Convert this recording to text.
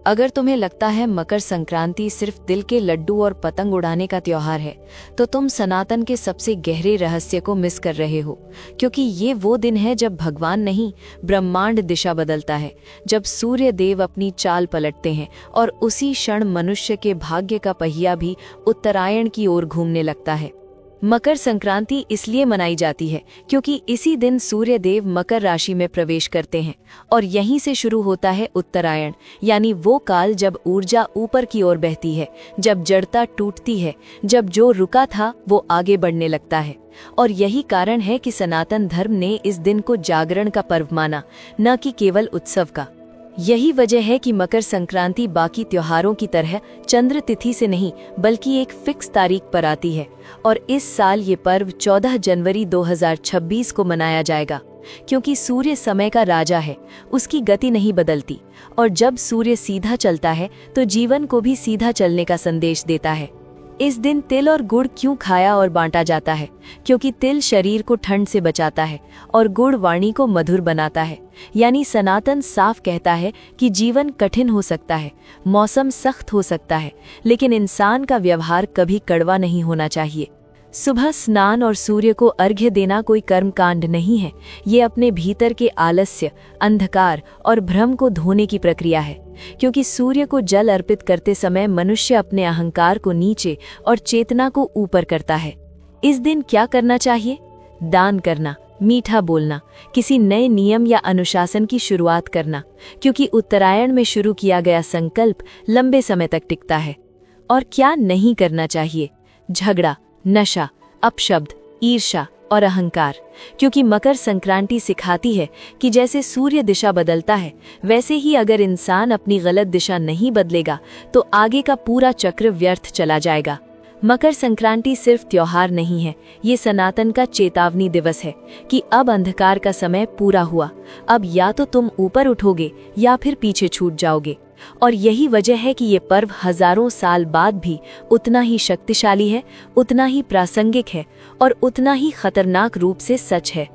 अगर तुम्हें लगता है मकर संक्रांति सिर्फ दिल के लड्डू और पतंग उड़ाने का त्योहार है, तो तुम सनातन के सबसे गहरे रहस्य को मिस कर रहे हो। क्योंकि ये वो दिन है जब भगवान नहीं, ब्रह्मांड दिशा बदलता है, जब सूर्य देव अपनी चाल पलटते हैं और उसी क्षण मनुष्य के भाग्य का पहिया भी उत्तरायण की ओर घूमने लगता है। मकर संक्रांति इसलिए मनाई जाती है क्योंकि इसी दिन सूर्य देव मकर राशि में प्रवेश करते हैं और यहीं से शुरू होता है उत्तरायण, यानी वो काल जब ऊर्जा ऊपर की ओर बहती है, जब जड़ता टूटती है, जब जो रुका था वो आगे बढ़ने लगता है। और यही कारण है कि सनातन धर्म ने इस दिन को जागरण का पर्व माना, न कि केवल उत्सव का। यही वजह है कि मकर संक्रांति बाकी त्योहारों की तरह चंद्र तिथि से नहीं बल्कि एक फिक्स तारीख पर आती है। और इस साल ये पर्व 14 जनवरी 2026 को मनाया जाएगा, क्योंकि सूर्य समय का राजा है, उसकी गति नहीं बदलती, और जब सूर्य सीधा चलता है तो जीवन को भी सीधा चलने का संदेश देता है। इस दिन तिल और गुड़ क्यों खाया और बांटा जाता है? क्योंकि तिल शरीर को ठंड से बचाता है और गुड़ वाणी को मधुर बनाता है। यानी सनातन साफ कहता है कि जीवन कठिन हो सकता है, मौसम सख्त हो सकता है, लेकिन इंसान का व्यवहार कभी कड़वा नहीं होना चाहिए। सुबह स्नान और सूर्य को अर्घ्य देना कोई कर्मकांड नहीं है, ये अपने भीतर के आलस्य, अंधकार और भ्रम को धोने की प्रक्रिया है। क्योंकि सूर्य को जल अर्पित करते समय मनुष्य अपने अहंकार को नीचे और चेतना को ऊपर करता है। इस दिन क्या करना चाहिए? दान करना, मीठा बोलना, किसी नए नियम या अनुशासन की शुरुआत करना, क्योंकि उत्तरायण में शुरू किया गया संकल्प लंबे समय तक टिकता है। और क्या नहीं करना चाहिए? झगड़ा, नशा, अपशब्द, ईर्ष्या और अहंकार, क्योंकि मकर संक्रांति सिखाती है कि जैसे सूर्य दिशा बदलता है, वैसे ही अगर इंसान अपनी गलत दिशा नहीं बदलेगा तो आगे का पूरा चक्र व्यर्थ चला जाएगा। मकर संक्रांति सिर्फ त्योहार नहीं है, ये सनातन का चेतावनी दिवस है कि अब अंधकार का समय पूरा हुआ। अब या तो तुम ऊपर उठोगे या फिर पीछे छूट जाओगे। और यही वजह है कि ये पर्व हजारों साल बाद भी उतना ही शक्तिशाली है, उतना ही प्रासंगिक है और उतना ही खतरनाक रूप से सच है।